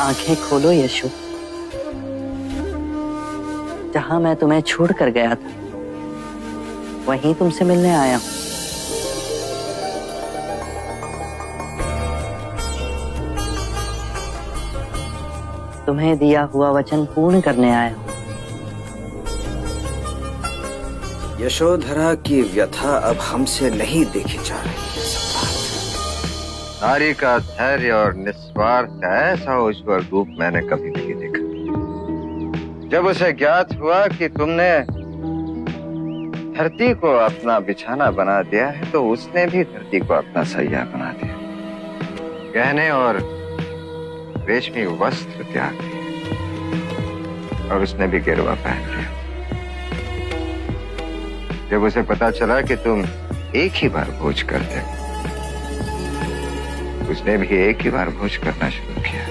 आंखें खोलो यशु। जहां मैं तुम्हें छोड़ कर गया था वहीं तुमसे मिलने आया हूं। तुम्हें दिया हुआ वचन पूर्ण करने आया हूं। यशोधरा की व्यथा अब हमसे नहीं देखी जा रही है। नारी का धैर्य और निस्वार्थ का ऐसा उज्ज्वल रूप मैंने कभी नहीं देखा। जब उसे ज्ञात हुआ कि तुमने धरती को अपना बिछाना बना दिया है तो उसने भी धरती को अपना सैया बना दिया। गहने और रेशमी वस्त्र त्याग दिए और उसने भी गिरवा पहन लिया। जब उसे पता चला कि तुम एक ही बार भोज करते, उसने भी एक ही बार भोज करना शुरू किया।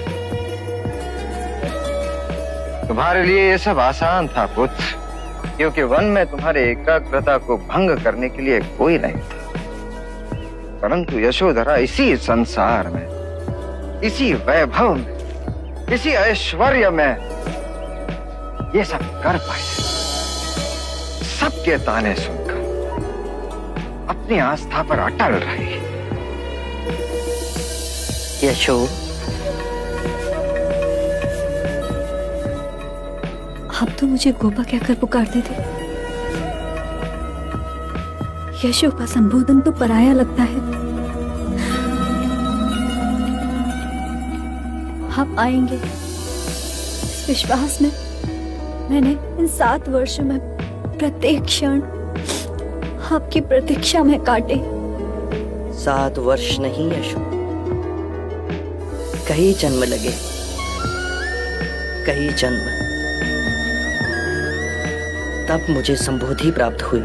तुम्हारे लिए ये सब आसान था पुत्र, क्योंकि वन में तुम्हारे एकाग्रता को भंग करने के लिए कोई नहीं था। परंतु यशोधरा इसी संसार में, इसी वैभव में, इसी ऐश्वर्य में ये सब कर पाई। सबके ताने सुनकर अपनी आस्था पर अटल रही। यशो, आप तो मुझे गोपा कहकर पुकारते थे। यशो का संबोधन तो पराया लगता है। आप आएंगे इस विश्वास में मैंने इन 7 वर्षों में प्रत्येक क्षण आपकी प्रतीक्षा में काटे। 7 वर्ष नहीं यशो, कई जन्म लगे, कई जन्म। तब मुझे संबोधि प्राप्त हुई।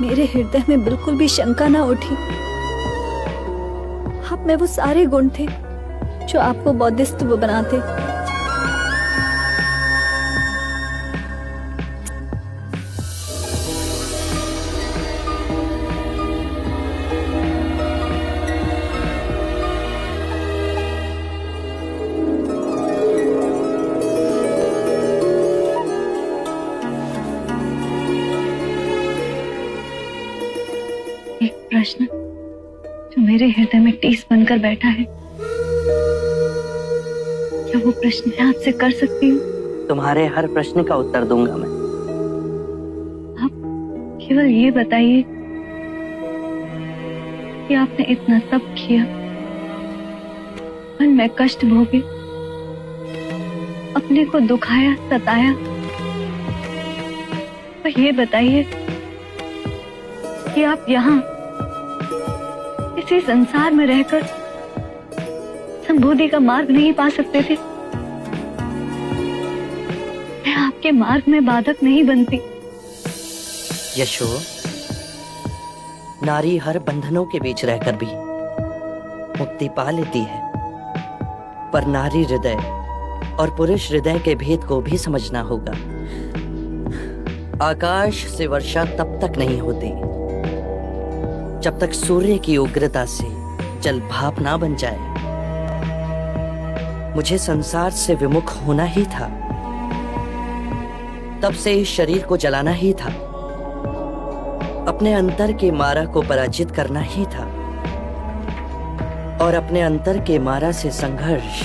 मेरे हृदय में बिल्कुल भी शंका ना उठी। आप में वो सारे गुण थे जो आपको बौद्धिस्त्व बनाते। एक प्रश्न जो मेरे हृदय में टीस बनकर बैठा है, क्या वो प्रश्न मैं आपसे कर सकती हूँ? तुम्हारे हर प्रश्न का उत्तर दूंगा मैं। आप केवल ये बताइए कि आपने इतना सब किया, मन में कष्ट भोगे, अपने को दुखाया, सताया, पर ये बताइए कि आप यहाँ इसी संसार में रहकर संबोधि का मार्ग नहीं पा सकते थे? मैं आपके मार्ग में बाधक नहीं बनती। यशो, नारी हर बंधनों के बीच रहकर भी मुक्ति पा लेती है, पर नारी हृदय और पुरुष हृदय के भेद को भी समझना होगा। आकाश से वर्षा तब तक नहीं होती जब तक सूर्य की उग्रता से जल भाप ना बन जाए। मुझे संसार से विमुख होना ही था, तब से इस शरीर को जलाना ही था, अपने अंतर के मारा को पराजित करना ही था, और अपने अंतर के मारा से संघर्ष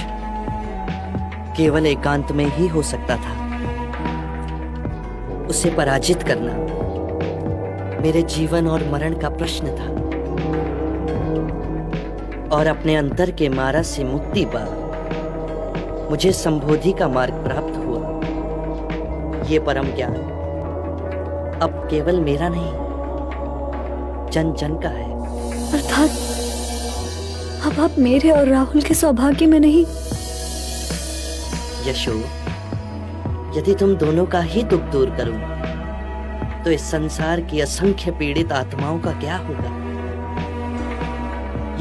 केवल एकांत में ही हो सकता था। उसे पराजित करना मेरे जीवन और मरण का प्रश्न था, और अपने अंतर के मारा से मुक्ति पा मुझे संबोधि का मार्ग प्राप्त हुआ। ये परम ज्ञान अब केवल मेरा नहीं, जन जन का है। अर्थात अब आप मेरे और राहुल के सौभाग्य में नहीं। यशो, यदि तुम दोनों का ही दुख दूर करूं तो इस संसार की असंख्य पीड़ित आत्माओं का क्या होगा?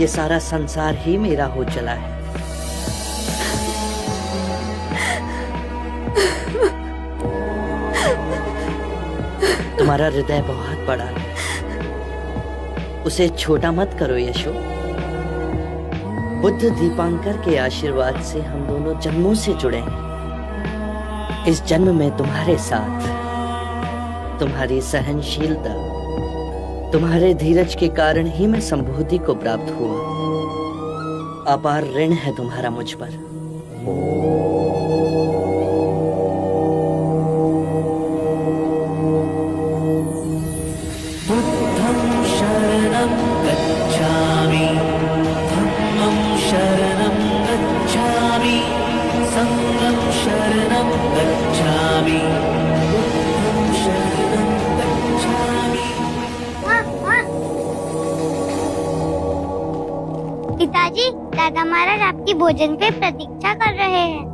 ये सारा संसार ही मेरा हो चला है। तुम्हारा हृदय बहुत बड़ा है, उसे छोटा मत करो यशो। बुद्ध दीपांकर के आशीर्वाद से हम दोनों जन्मों से जुड़े हैं। इस जन्म में तुम्हारे साथ तुम्हारी सहनशीलता, तुम्हारे धीरज के कारण ही मैं संबोधि को प्राप्त हुआ। अपार ऋण है तुम्हारा मुझ पर। बुद्धं शरणं गच्छामि, धम्मं शरणं गच्छामि, संघं शरणं गच्छामि, बुद्धं शरणं गच्छामि। पिताजी, दादा महाराज आपकी भोजन पे प्रतीक्षा कर रहे हैं।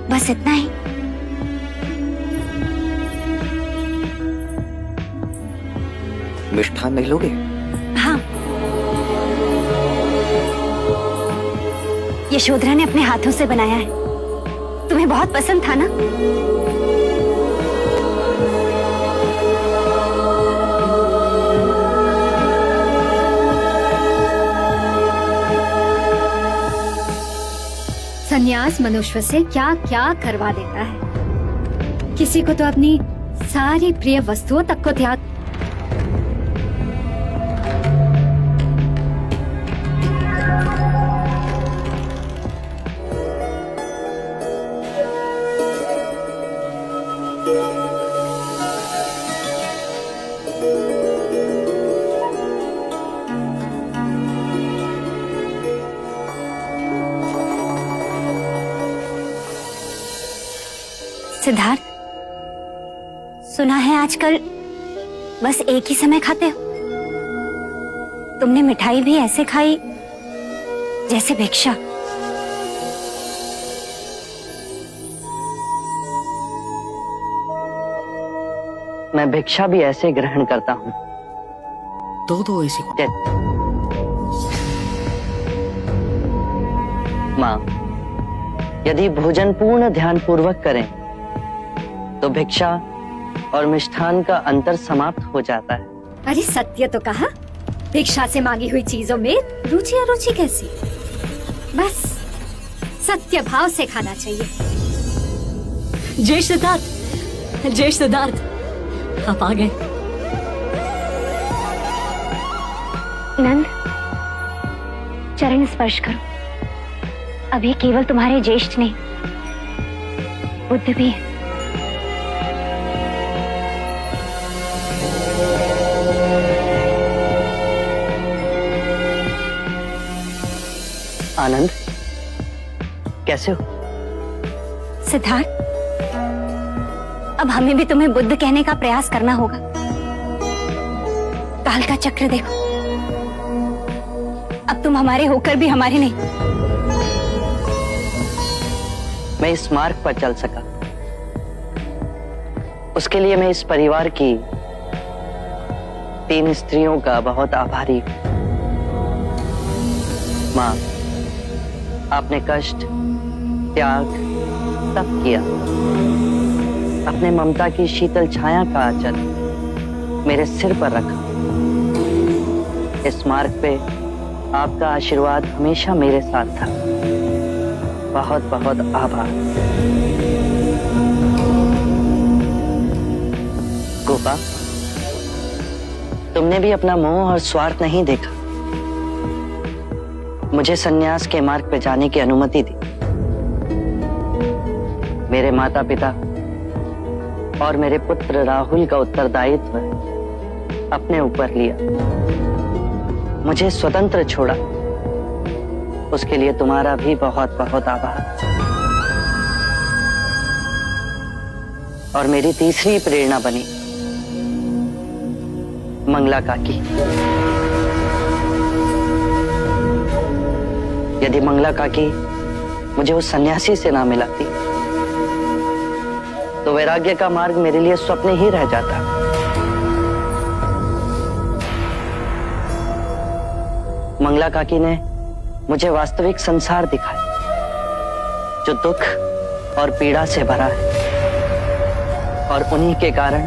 बस इतना ही। मिष्ठान नहीं लोगे? हाँ, यशोधरा ने अपने हाथों से बनाया है। तुम्हें बहुत पसंद था ना? संन्यास मनुष्य से क्या क्या करवा देता है। किसी को तो अपनी सारी प्रिय वस्तुओं तक को त्याग। सिद्धार्थ, सुना है आजकल बस एक ही समय खाते हो। तुमने मिठाई भी ऐसे खाई जैसे भिक्षा। मैं भिक्षा भी ऐसे ग्रहण करता हूँ। दो ऐसी माँ, यदि भोजन पूर्ण ध्यान पूर्वक करें तो भिक्षा और मिष्ठान का अंतर समाप्त हो जाता है। अरे सत्य तो कहा, भिक्षा से मांगी हुई चीजों में रुचि अरुचि कैसी? बस सत्य भाव से खाना चाहिए। जय सिद्धार्थ, जय सिद्धार्थ, आप आ गए। नंद, चरण स्पर्श करो। अभी केवल तुम्हारे ज्येष्ठ नहीं, बुद्ध भी है। आनंद, कैसे हो? सिद्धार्थ, अब हमें भी तुम्हें बुद्ध कहने का प्रयास करना होगा। काल का चक्र देखो, अब तुम हमारे होकर भी हमारे नहीं। मैं इस मार्ग पर चल सका, उसके लिए मैं इस परिवार की 3 स्त्रियों का बहुत आभारी हूं। माँ, आपने कष्ट, त्याग, तप किया। अपने ममता की शीतल छाया का आंचल मेरे सिर पर रखा। इस मार्ग पे आपका आशीर्वाद हमेशा मेरे साथ था। बहुत बहुत आभार। गोपा, तुमने भी अपना मोह और स्वार्थ नहीं देखा, मुझे सन्यास के मार्ग पे जाने की अनुमति दी। मेरे माता पिता और मेरे पुत्र राहुल का उत्तरदायित्व अपने ऊपर लिया, मुझे स्वतंत्र छोड़ा। उसके लिए तुम्हारा भी बहुत बहुत आभार। और मेरी तीसरी प्रेरणा बनी मंगला काकी। यदि मंगला काकी मुझे उस सन्यासी से ना मिलाती तो वैराग्य का मार्ग मेरे लिए स्वप्न ही रह जाता। मंगला काकी ने मुझे वास्तविक संसार दिखाया जो दुख और पीड़ा से भरा है, और उन्हीं के कारण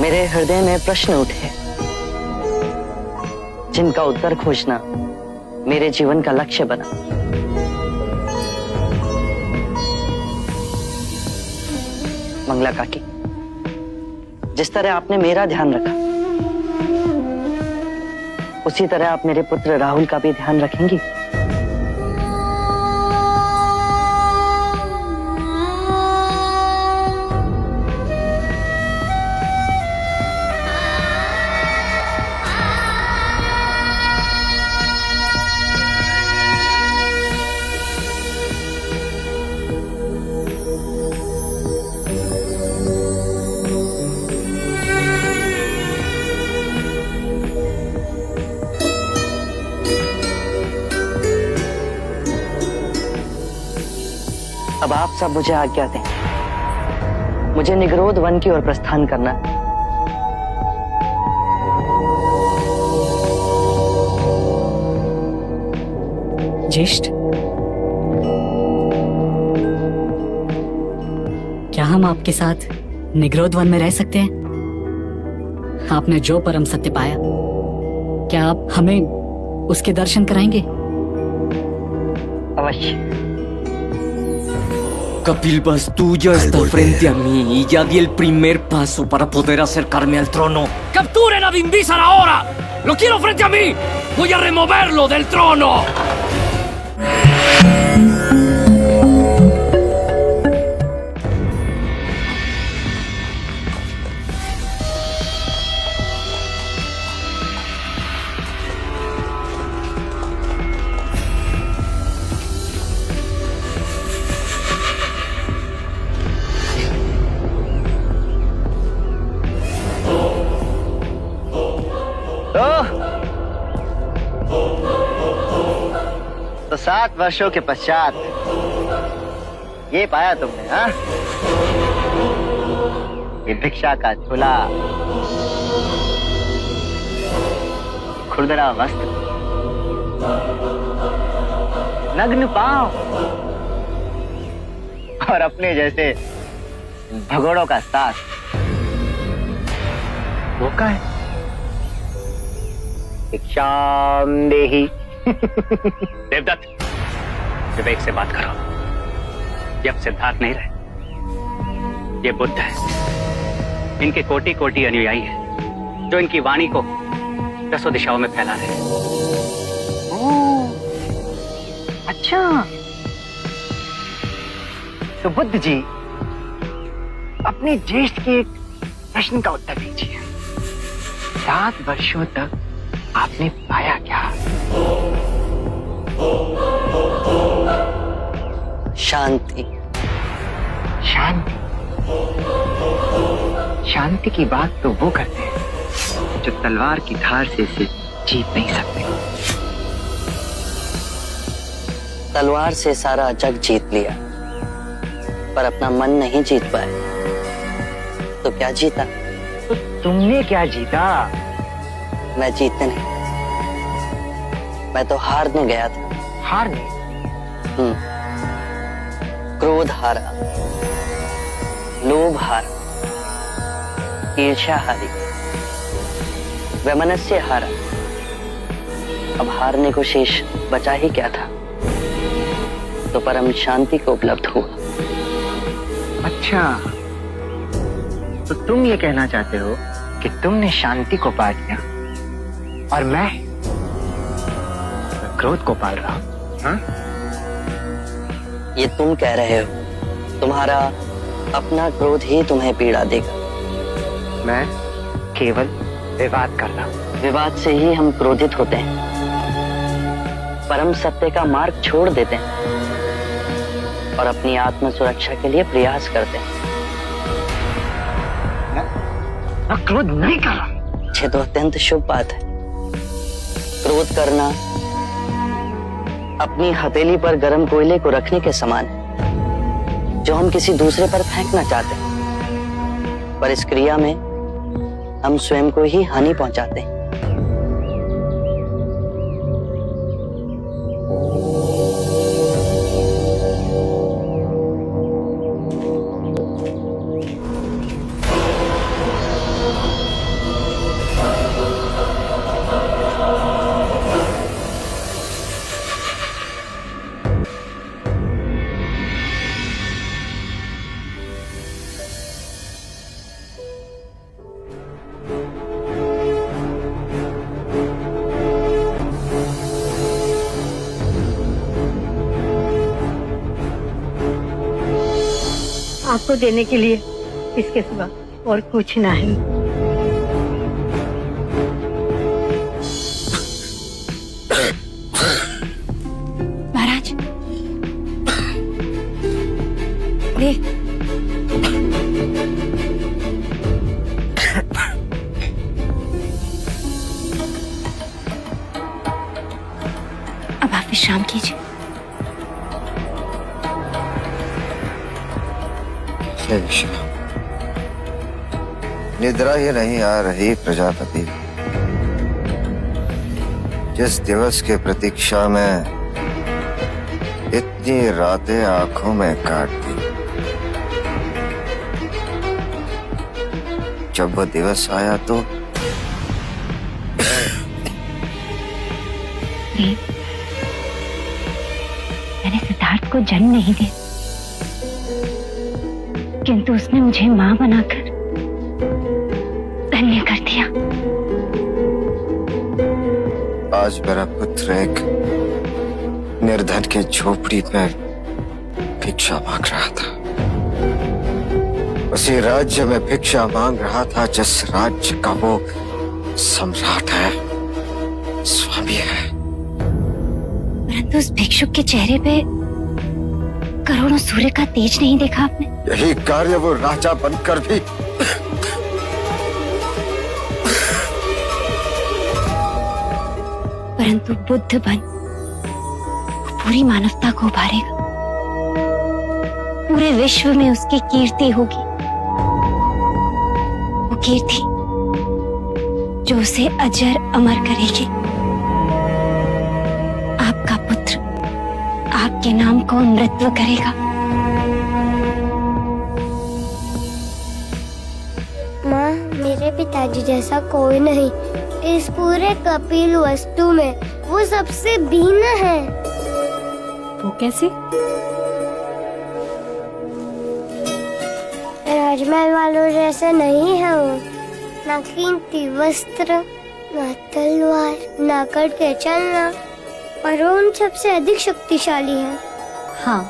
मेरे हृदय में प्रश्न उठे जिनका उत्तर खोजना मेरे जीवन का लक्ष्य बना। मंगला काकी, जिस तरह आपने मेरा ध्यान रखा उसी तरह आप मेरे पुत्र राहुल का भी ध्यान रखेंगी। अब आप सब मुझे आज्ञा दें, मुझे निगरोध वन की ओर प्रस्थान करना है। ज्येष्ठ, क्या हम आपके साथ निगरोध वन में रह सकते हैं? आपने जो परम सत्य पाया, क्या आप हमें उसके दर्शन कराएंगे? अवश्य। Capilbas, tú ya estás frente a mí y ya di el primer paso para poder acercarme al trono. ¡Capturen a Bimbísar ahora! ¡Lo quiero frente a mí! ¡Voy a removerlo del trono! तो 7 वर्षों के पश्चात ये पाया तुमने, हाँ? ये भिक्षा का झोला, खुरदरा वस्त्र, नग्न पांव और अपने जैसे भगोड़ों का साथ। वो का है भिक्षाम देहि। देवदत्त, विवेक से बात करो। ये अब सिद्धार्थ नहीं रहे, ये बुद्ध है। इनके कोटि कोटि अनुयायी हैं जो इनकी वाणी को दसों दिशाओं में फैला रहे हैं। ओह, अच्छा, तो बुद्ध जी अपने ज्येष्ठ के एक प्रश्न का उत्तर दीजिए। 7 वर्षों तक आपने पाया क्या? शांति। शांति। शांति की बात तो वो करते हैं जो तलवार की धार से इसे जीत नहीं सकते। तलवार से सारा जग जीत लिया पर अपना मन नहीं जीत पाए, तो क्या जीता? तो तुमने क्या जीता? मैं जीतने नहीं, मैं तो हारने गया था। हारने? क्रोध हारा, लोभ हारा, ईर्ष्या हारी, वैमनस्य हारा, अब हारने को शेष बचा ही क्या था, तो परम शांति को उपलब्ध हुआ। अच्छा, तो तुम ये कहना चाहते हो कि तुमने शांति को पा लिया और मैं क्रोध को पाल रहा हूं, हाँ? ये तुम कह रहे हो, तुम्हारा अपना क्रोध ही तुम्हें पीड़ा देगा। मैं केवल विवाद कर रहा हूं। विवाद से ही हम क्रोधित होते हैं, परम सत्य का मार्ग छोड़ देते हैं और अपनी आत्म सुरक्षा के लिए प्रयास करते हैं। मैं क्रोध नहीं कर रहा। ये तो अत्यंत शुभ बात है। क्रोध करना अपनी हथेली पर गर्म कोयले को रखने के समान है, जो हम किसी दूसरे पर फेंकना चाहते हैं, पर इस क्रिया में हम स्वयं को ही हानि पहुंचाते हैं। आपको देने के लिए इसके सिवा और कुछ नहीं। महाराज, ले। अब आप विश्राम कीजिए। निद्रा ही नहीं आ रही प्रजापति। जिस दिवस के प्रतीक्षा में इतनी रातें आंखों में काट दी, जब वो दिवस आया तो मैंने सिद्धार्थ को जन्म नहीं दिया, किंतु उसने मुझे मां बनाकर धन्य कर दिया। आज मेरा पुत्र एक निर्धन के झोपड़ी में भिक्षा मांग रहा था। उसी राज्य में भिक्षा मांग रहा था जिस राज्य का वो सम्राट है, स्वामी है। परंतु उस भिक्षुक के चेहरे पे करोड़ों सूर्य का तेज नहीं देखा आपने? यही कार्य वो राजा बनकर भी परंतु बुद्ध बन पूरी मानवता को उभारेगा। पूरे विश्व में उसकी कीर्ति होगी, वो कीर्ति जो उसे अजर अमर करेगी। आपका पुत्र आपके नाम को अमृतत्व करेगा। माँ, मेरे पिताजी जैसा कोई नहीं इस पूरे कपिल वस्तु में। वो सबसे भिन्न है। वो कैसे? राजमहल वालों जैसे नहीं है वो। ना कीमती वस्त्र, ना तलवार, ना कट के चलना, और वो उन सबसे अधिक शक्तिशाली है। हाँ,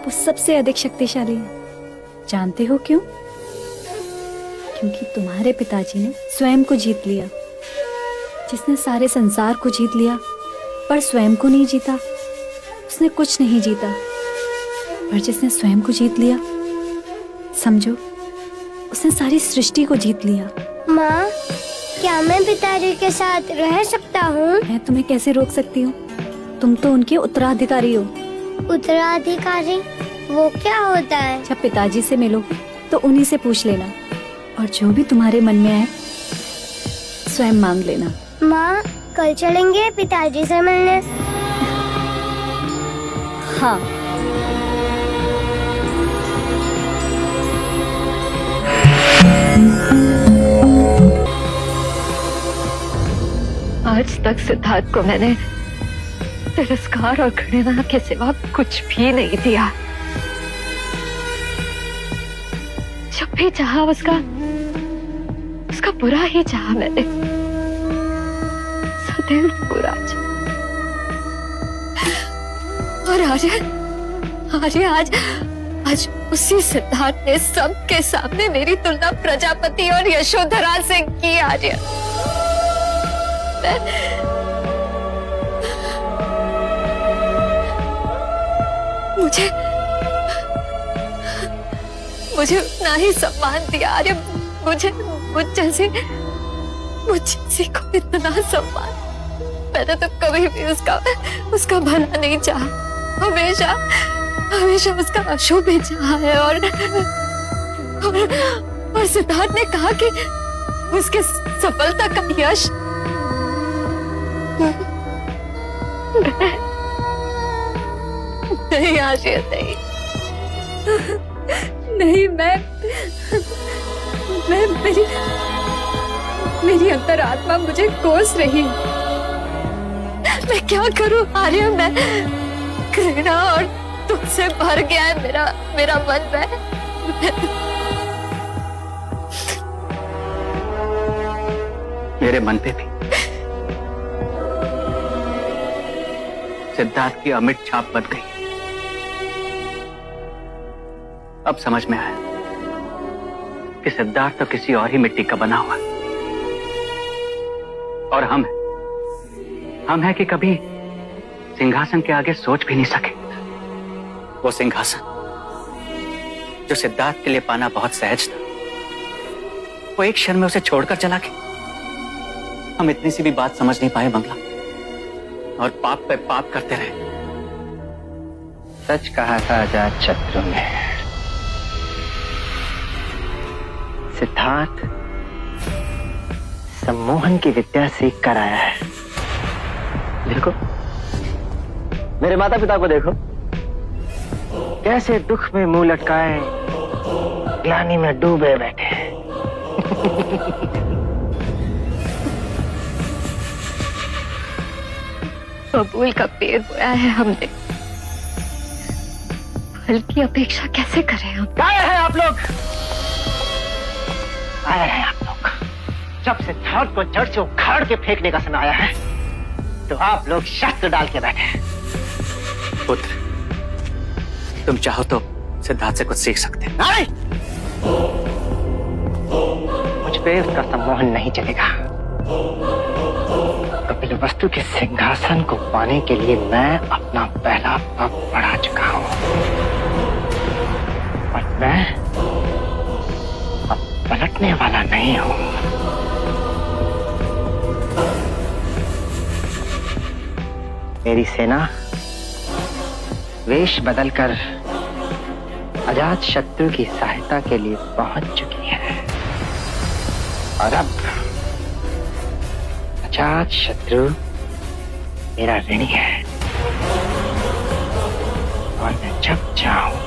वो सबसे अधिक शक्तिशाली है। जानते हो क्यों? क्योंकि तुम्हारे पिताजी ने स्वयं को जीत लिया। जिसने सारे संसार को जीत लिया पर स्वयं को नहीं जीता, उसने कुछ नहीं जीता। पर जिसने स्वयं को जीत लिया, समझो उसने सारी सृष्टि को जीत लिया। माँ, क्या मैं पिताजी के साथ रह सकता हूँ? मैं तुम्हें कैसे रोक सकती हूँ? तुम तो उनके उत्तराधिकारी हो। उत्तराधिकारी वो क्या होता है? जब पिताजी से मिलोगे तो उन्हीं से पूछ लेना, और जो भी तुम्हारे मन में आए स्वयं मांग लेना। माँ, कल चलेंगे पिताजी से मिलने? हाँ। आज तक सिद्धार्थ को मैंने तिरस्कार और घृणा के सिवा कुछ भी नहीं दिया। जब भी चाहा उसका बुरा ही चाहा मैंने, सदैव बुरा चाहा। और आज उसी सिद्धार्थ ने सबके सामने मेरी तुलना प्रजापति और यशोधरा से की। आर्य, मुझे उतना ही सम्मान दिया। अरे मुझ जैसी को इतना सम्मान मैंने तो कभी भी उसका भला नहीं चाहा। हमेशा उसका अशुभ ही चाहा है। और सिद्धार्थ ने कहा कि उसके सफलता का यश नहीं आशिया, नहीं मेरी अंतरात्मा मुझे कोस रही है। मैं क्या करूं आर्य? मैं घृणा और तुझसे भर गया है मेरा मन। मेरे मन पे भी सिद्धार्थ की अमिट छाप बन गई। अब समझ में आया कि सिद्धार्थ तो किसी और ही मिट्टी का बना हुआ, और हम है कि कभी सिंहासन के आगे सोच भी नहीं सके। वो सिंहासन जो सिद्धार्थ के लिए पाना बहुत सहज था, वो एक क्षण में उसे छोड़कर चला गया। हम इतनी सी भी बात समझ नहीं पाए मंगला, और पाप पे पाप करते रहे। सच कहा था अजात शत्रु ने। सिद्धार्थ सम्मोहन की विद्या सीख कर आया है। देखो, मेरे माता पिता को देखो, कैसे दुख में मुंह लटकाए ग्लानि में डूबे बैठे हैं। बबूल का पेड़ बोया है हमने, फल की अपेक्षा कैसे करें हम? आए हैं आप लोग, आए हैं आप लोग। जब सिद्धार्थ को जड़ से उखाड़ के फेंकने का समय आया है, तो आप लोग शस्त्र डाल के बैठे हैं। पुत्र, तुम चाहो तो सिद्धार्थ से कुछ सीख सकते हैं। नहीं, मुझ पे उसका सम्मोहन नहीं चलेगा। कपिल वस्तु के सिंहासन को पाने के लिए मैं अपना पहला पाप बढ़ा चुका हूं, और मैं अब पलटने वाला नहीं हूं। मेरी सेना वेश बदलकर अजात शत्रु की सहायता के लिए पहुंच चुकी है, और अब अजात शत्रु मेरा ऋणी है, और मैं जब चाहूं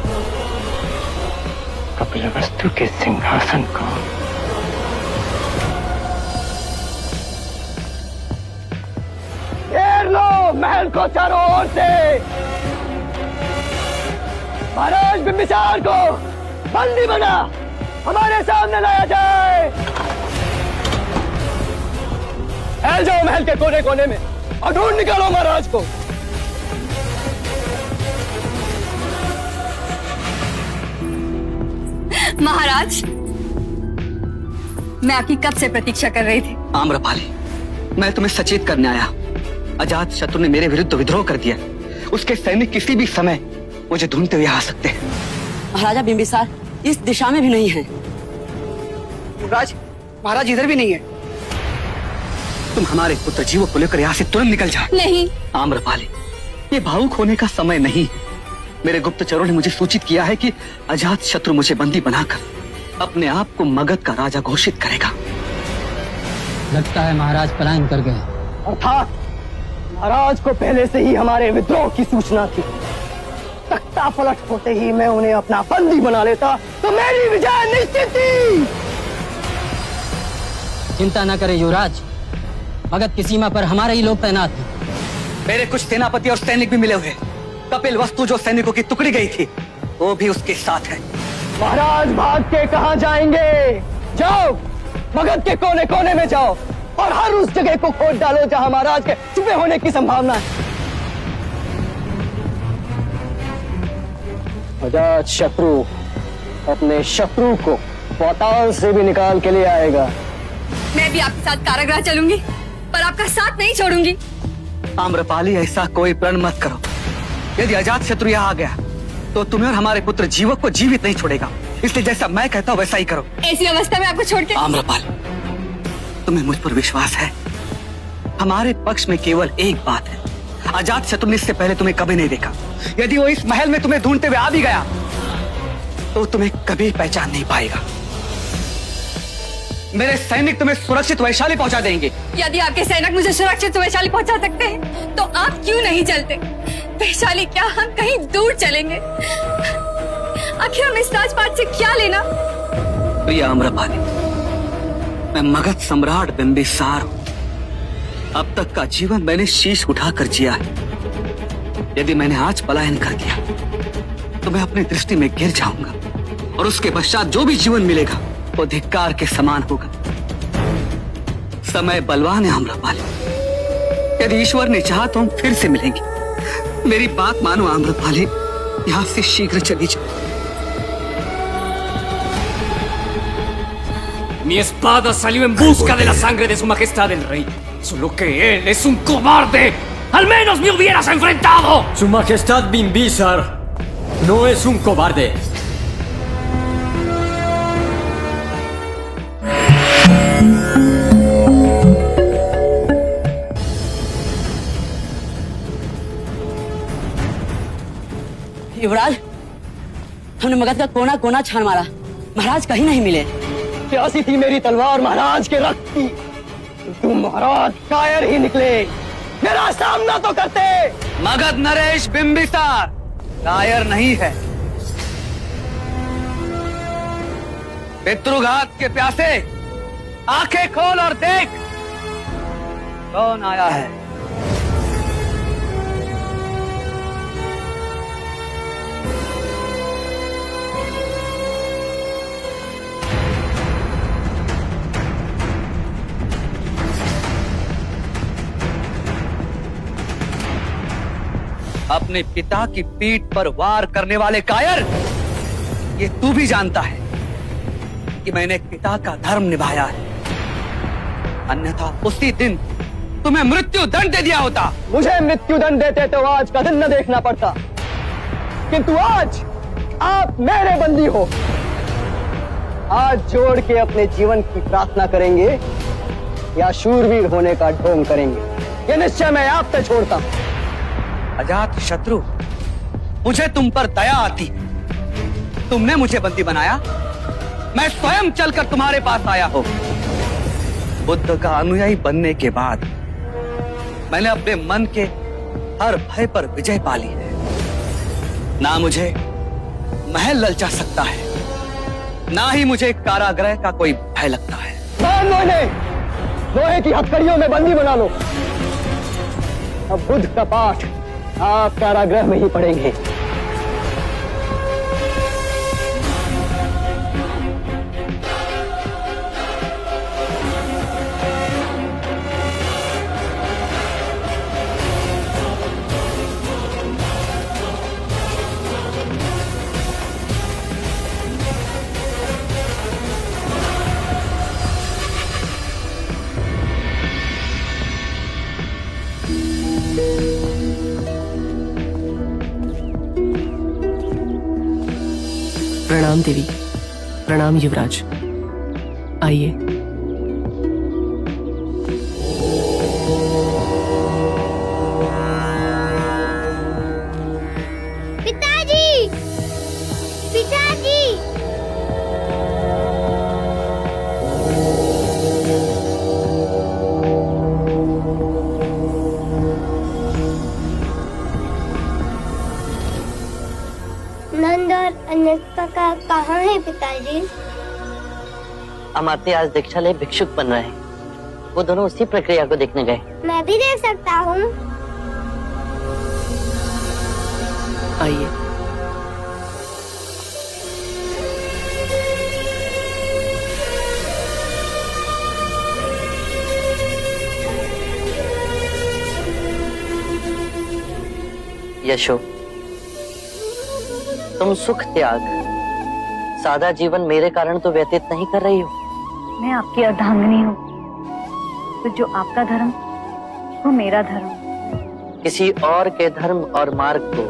कपिल वस्तु के सिंहासन को घेर लो, महल को चारों ओर से। महाराज बिंबिसार को बंदी बना हमारे सामने लाया जाए। फैल जाओ महल के कोने कोने में और ढूंढ निकालो महाराज को। महाराज, मैं आपकी कब से प्रतीक्षा कर रही थी। आम्रपाली, मैं तुम्हें सचेत करने आया। अजात शत्रु ने मेरे विरुद्ध विद्रोह कर दिया। उसके सैनिक किसी भी समय मुझे ढूंढते हुए आ सकते हैं। महाराजा बिंबिसार इस दिशा में भी नहीं है। महाराज इधर भी नहीं है। तुम हमारे पुत्र जीवों को लेकर यहाँ से तुरंत निकल जाओ। नहीं आम्रपाली, ये भावुक होने का समय नहीं। मेरे गुप्तचरों ने मुझे सूचित किया है कि अजात शत्रु मुझे बंदी बनाकर अपने आप को मगध का राजा घोषित करेगा। लगता है महाराज पलायन कर गए। अर्थात महाराज को पहले से ही हमारे विद्रोह की सूचना थी। तख्ता पलट होते ही मैं उन्हें अपना बंदी बना लेता तो मेरी विजय निश्चित थी। चिंता न करें युवराज, मगध की सीमा पर हमारे ही लोग तैनात हैं। मेरे कुछ सेनापति और सैनिक भी मिले हुए। कपिल वस्तु जो सैनिकों की टुकड़ी गई थी वो भी उसके साथ है। महाराज भाग के कहां जाएंगे? जाओ मगध के कोने कोने में जाओ और हर उस जगह को खोद डालो जहां महाराज के छुपे होने की संभावना है। अजात शत्रु अपने शत्रु को पाताल से भी निकाल के ले आएगा। मैं भी आपके साथ कारागृह चलूंगी, पर आपका साथ नहीं छोड़ूंगी। आम्रपाली, ऐसा कोई प्रण मत करो। यदि अजात शत्रु यहाँ आ गया तो तुम्हें और हमारे पुत्र जीवक को जीवित नहीं छोड़ेगा। इसलिए जैसा मैं कहता हूँ वैसा ही करो। ऐसी अवस्था में आपको छोड़ के? आम्रपाली, तुम्हें मुझ पर विश्वास है? हमारे पक्ष में केवल एक बात है, अजात शत्रु ने इससे पहले तुम्हें कभी नहीं देखा। यदि वो इस महल में तुम्हें ढूंढते हुए आ भी गया तो तुम्हें कभी पहचान नहीं पाएगा। मेरे सैनिक तुम्हें सुरक्षित वैशाली पहुंचा देंगे। यदि आपके सैनिक मुझे सुरक्षित वैशाली पहुंचा सकते हैं तो आप क्यों नहीं चलते? वैशाली क्या हम कहीं दूर चलेंगे? आखिर हम इस राजपाट से क्या लेना? प्रिय आम्रपाली, मैं मगध सम्राट बिंबिसार हूं। अब तक का जीवन मैंने शीश उठाकर जिया है। यदि मैंने आज पलायन कर दिया तो मैं अपनी दृष्टि में गिर जाऊंगा और उसके पश्चात जो भी जीवन मिलेगा वो धिक्कार के समान होगा। समय बलवान है आम्रपाली। यदि ईश्वर ने चाहा तो हम फिर से मिलेंगे। मेरी बात मानो आम्रपाली, यहाँ से शीघ्र चली जाओ। Mi espada salió en busca de la sangre de su majestad el rey. Solo que él es un cobarde. ¡Al menos me hubieras enfrentado! Su majestad Bimbisar no es un cobarde. युवराज, हमने मगध का कोना कोना छान मारा, महाराज कहीं नहीं मिले। प्यासी थी मेरी तलवार महाराज के रक्त की। तुम महाराज कायर ही निकले। मेरा सामना तो करते। मगध नरेश बिंबिसार कायर नहीं है। पितृघात के प्यासे, आंखें खोल और देख कौन आया है। अपने पिता की पीठ पर वार करने वाले कायर, ये तू भी जानता है कि मैंने पिता का धर्म निभाया है, अन्यथा उसी दिन तुम्हें मृत्यु दंड दे दिया होता। मुझे मृत्यु दंड देते तो आज का दिन न देखना पड़ता, किंतु आज आप मेरे बंदी हो। आज जोड़ के अपने जीवन की प्रार्थना करेंगे या शूरवीर होने का ढोंग करेंगे, ये निश्चय मैं आप पे छोड़ता हूं। अजात शत्रु, मुझे तुम पर दया आती। तुमने मुझे बंदी बनाया, मैं स्वयं चलकर तुम्हारे पास आया हूं। बुद्ध का अनुयायी बनने के बाद मैंने अपने मन के हर भय पर विजय पा ली है। ना मुझे महल ललचा सकता है, ना ही मुझे कारागृह का कोई भय लगता है। लोहे की हथकड़ियों में बंदी बना लो। अब बुद्ध का पाठ आप कारागृह में ही पढ़ेंगे। प्रणाम देवी, प्रणाम युवराज। आइए। पिताजी, पिताजी। नंद और अन्यथा का कहाँ है पिताजी? अमात्य आज दीक्षा ले भिक्षुक बन रहे हैं। वो दोनों उसी प्रक्रिया को देखने गए। मैं भी देख सकता हूँ। आइए। यशो, तुम सुख त्याग सादा जीवन मेरे कारण तो व्यतीत नहीं कर रही हो। मैं आपकी अर्धांगिनी हूँ, तो जो आपका धर्म वो मेरा धर्म। किसी और के धर्म और मार्ग को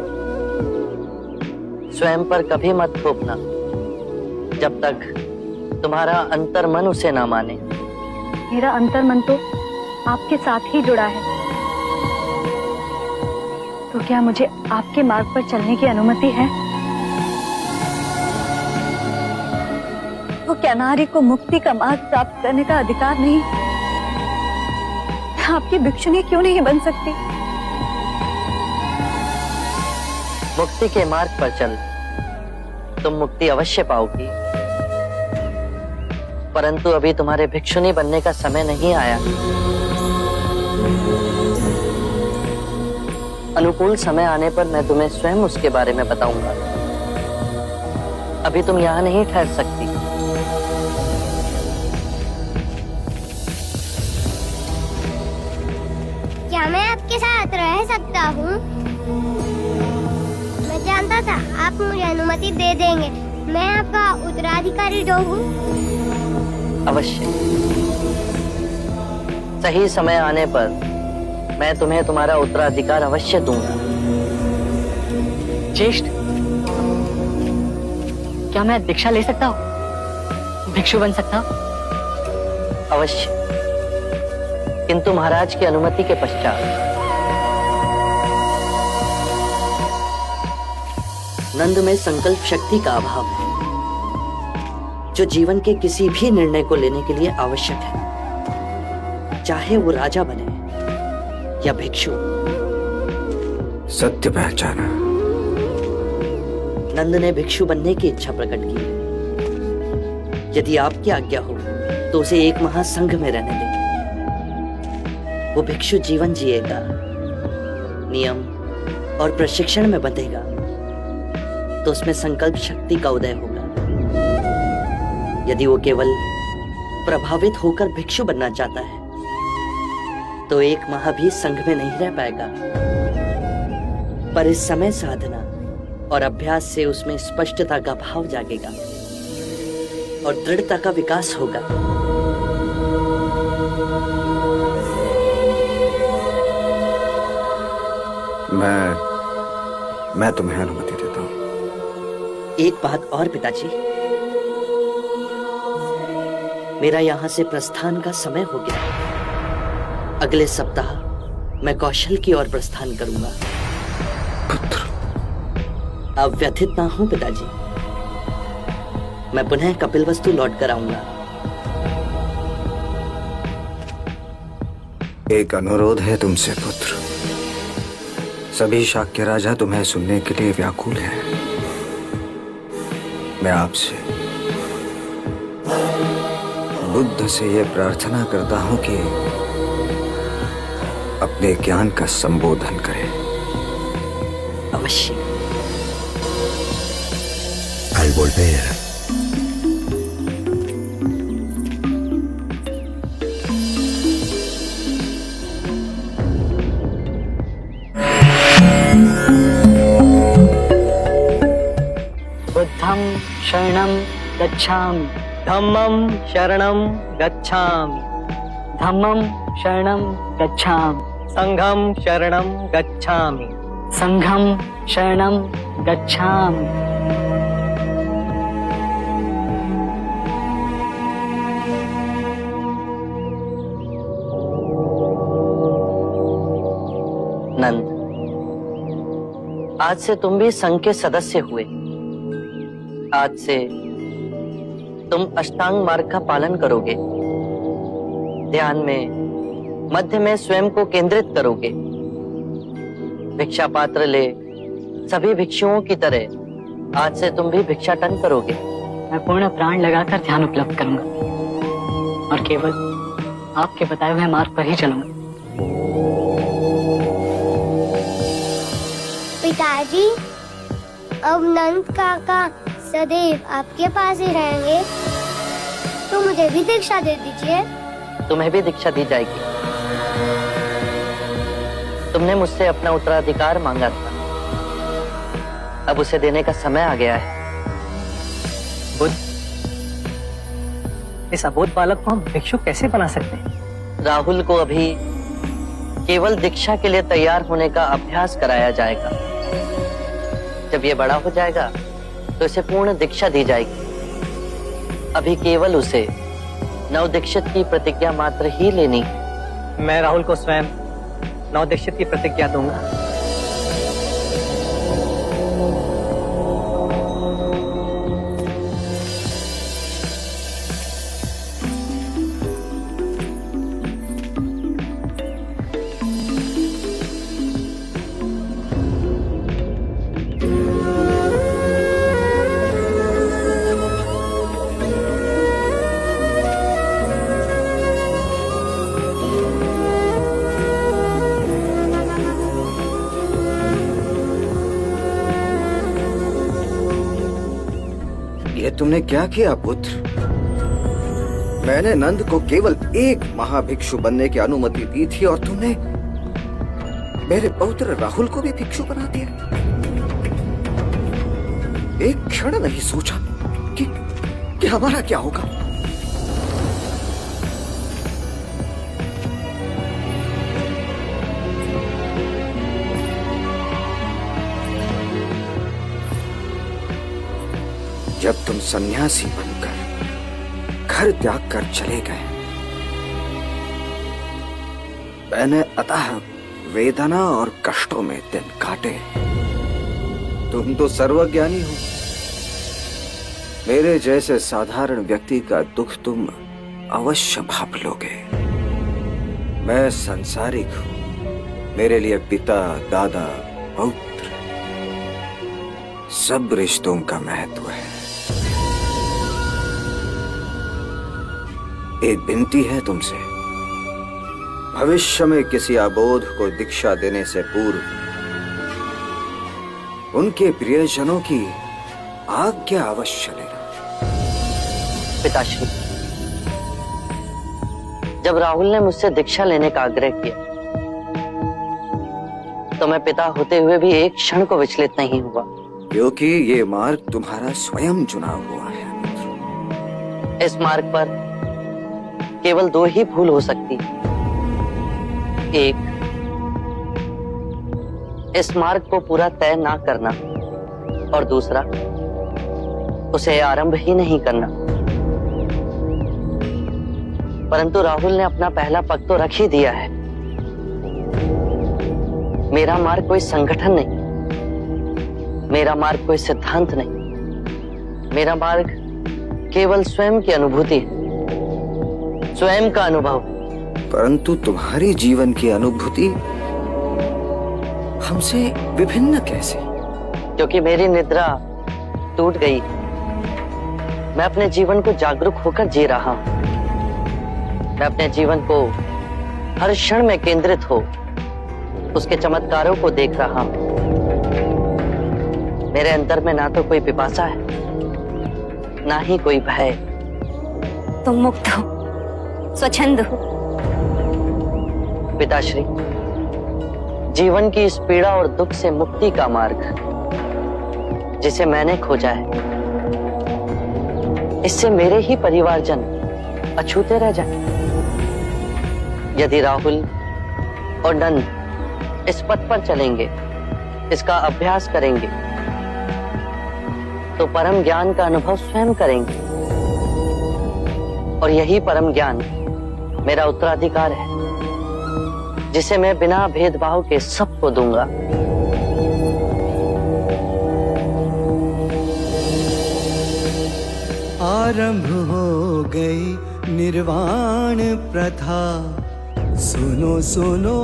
स्वयं पर कभी मत थोपना जब तक तुम्हारा अंतर्मन उसे ना माने। मेरा अंतर्मन तो आपके साथ ही जुड़ा है, तो क्या मुझे आपके मार्ग पर चलने की अनुमति है? तो क्या नारी को मुक्ति का मार्ग प्राप्त करने का अधिकार नहीं? आपकी भिक्षुनी क्यों नहीं बन सकती? मुक्ति के मार्ग पर चल, तुम मुक्ति अवश्य पाओगी, परंतु अभी तुम्हारे भिक्षुनी बनने का समय नहीं आया। अनुकूल समय आने पर मैं तुम्हें स्वयं उसके बारे में बताऊंगा। अभी तुम यहाँ नहीं ठहर सकती। क्या मैं आपके साथ रह सकता हूँ? मैं जानता था आप मुझे अनुमति दे देंगे। मैं आपका उत्तराधिकारी जो हूँ। अवश्य। सही समय आने पर मैं तुम्हें तुम्हारा उत्तराधिकार अवश्य दूंगा। ज्येष्ठ, क्या मैं दीक्षा ले सकता हूँ? भिक्षु बन सकता हूँ? अवश्य, किंतु महाराज की अनुमति के पश्चात। नंद में संकल्प शक्ति का अभाव है, जो जीवन के किसी भी निर्णय को लेने के लिए आवश्यक है, चाहे वो राजा बने या भिक्षु। सत्य पहचाना। नंद ने भिक्षु बनने की इच्छा प्रकट की है। यदि आपकी आज्ञा हो तो उसे एक महासंघ में रहने दें। वो भिक्षु जीवन जिएगा, नियम और प्रशिक्षण में बंधेगा, तो उसमें संकल्प शक्ति का उदय होगा। यदि वो केवल प्रभावित होकर भिक्षु बनना चाहता है तो एक माह भी संघ में नहीं रह पाएगा, पर इस समय साधना और अभ्यास से उसमें स्पष्टता का भाव जागेगा और दृढ़ता का विकास होगा। मैं तुम्हें अनुमति देता हूँ। एक बात और पिताजी, मेरा यहाँ से प्रस्थान का समय हो गया। अगले सप्ताह मैं कौशल की ओर प्रस्थान करूंगा। अब व्यथित ना हो पिताजी, मैं पुनः कपिलवस्तु लौट कर आऊंगा। एक अनुरोध है तुमसे पुत्र। सभी शाक्य राजा तुम्हें सुनने के लिए व्याकुल हैं। मैं आपसे बुद्ध से यह प्रार्थना करता हूं कि अपने ज्ञान का संबोधन करें। अवश्य। Al volver, बुद्धं शरणं गच्छामि, धम्मं शरणं गच्छामि, धम्मं शरणं गच्छामि, संघं शरणं गच्छामि, संघं शरणं गच्छामि। नंद, आज से तुम भी संघ के सदस्य हुए। आज से तुम अष्टांग मार्ग का पालन करोगे। ध्यान में मध्य में स्वयं को केंद्रित करोगे। भिक्षा पात्र ले सभी भिक्षुओं की तरह आज से तुम भी भिक्षाटन करोगे। मैं पूर्ण प्राण लगाकर ध्यान उपलब्ध करूंगा और केवल आपके बताए हुए मार्ग पर ही चलूंगा। पिताजी, अब नंद काका सदैव आपके पास ही रहेंगे, तो मुझे भी दीक्षा दे दीजिए। तुम्हें भी दीक्षा दी जाएगी। तुमने मुझसे अपना उत्तराधिकार मांगा था, अब उसे देने का समय आ गया है। बुद्ध, इस अबोध बालक को हम भिक्षु कैसे बना सकते हैं? राहुल को अभी केवल दीक्षा के लिए तैयार होने का अभ्यास कराया जाएगा। जब ये बड़ा हो जाएगा तो इसे पूर्ण दीक्षा दी जाएगी। अभी केवल उसे नवदीक्षित की प्रतिज्ञा मात्र ही लेनी है। मैं राहुल को स्वयं नवदीक्षित की प्रतिज्ञा दूंगा। ये तुमने क्या किया पुत्र? मैंने नंद को केवल एक महाभिक्षु बनने की अनुमति दी थी और तुमने मेरे पौत्र राहुल को भी भिक्षु बना दिया। एक क्षण नहीं सोचा कि हमारा क्या होगा। जब तुम सन्यासी बनकर घर त्याग कर चले गए, मैंने अतः वेदना और कष्टों में दिन काटे। तुम तो सर्वज्ञानी हो, मेरे जैसे साधारण व्यक्ति का दुख तुम अवश्य भाप लोगे। मैं संसारिक हूं, मेरे लिए पिता, दादा, पौत्र सब रिश्तों का महत्व है। एक विनती है तुमसे, भविष्य में किसी अबोध को दीक्षा देने से पूर्व उनके प्रियजनों की आज्ञा अवश्य लेना। पिताश्री, जब राहुल ने मुझसे दीक्षा लेने का आग्रह किया तो मैं पिता होते हुए भी एक क्षण को विचलित नहीं हुआ, क्योंकि ये मार्ग तुम्हारा स्वयं चुना हुआ है। इस मार्ग पर केवल दो ही भूल हो सकती है। एक, इस मार्ग को पूरा तय ना करना, और दूसरा, उसे आरंभ ही नहीं करना। परंतु राहुल ने अपना पहला पग तो रख ही दिया है। मेरा मार्ग कोई संगठन नहीं, मेरा मार्ग कोई सिद्धांत नहीं, मेरा मार्ग केवल स्वयं की अनुभूति है, स्वयं का अनुभव। परंतु तुम्हारी जीवन की अनुभूति हमसे विभिन्न कैसे? क्योंकि मेरी निद्रा टूट गई, मैं अपने जीवन को जागरूक होकर जी रहा हूं। मैं अपने जीवन को हर क्षण में केंद्रित हो उसके चमत्कारों को देख रहा हूं। मेरे अंदर में ना तो कोई पिपासा है, ना ही कोई भय। तुम मुक्त हो, स्वच्छंद हो। पिताश्री, जीवन की इस पीड़ा और दुख से मुक्ति का मार्ग जिसे मैंने खोजा है, इससे मेरे ही परिवारजन अछूते रह जाएं। यदि राहुल और नंद इस पथ पर चलेंगे, इसका अभ्यास करेंगे, तो परम ज्ञान का अनुभव स्वयं करेंगे। और यही परम ज्ञान मेरा उत्तराधिकार है, जिसे मैं बिना भेदभाव के सबको दूंगा। आरंभ हो गई निर्वाण प्रथा, सुनो सुनो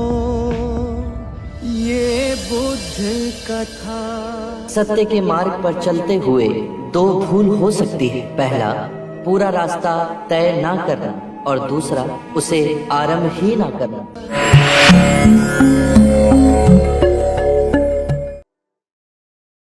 ये बुद्ध कथा। सत्य के मार्ग पर चलते हुए दो भूल हो सकती है। पहला, पूरा रास्ता तय ना करना, और दूसरा उसे आरंभ ही ना करना।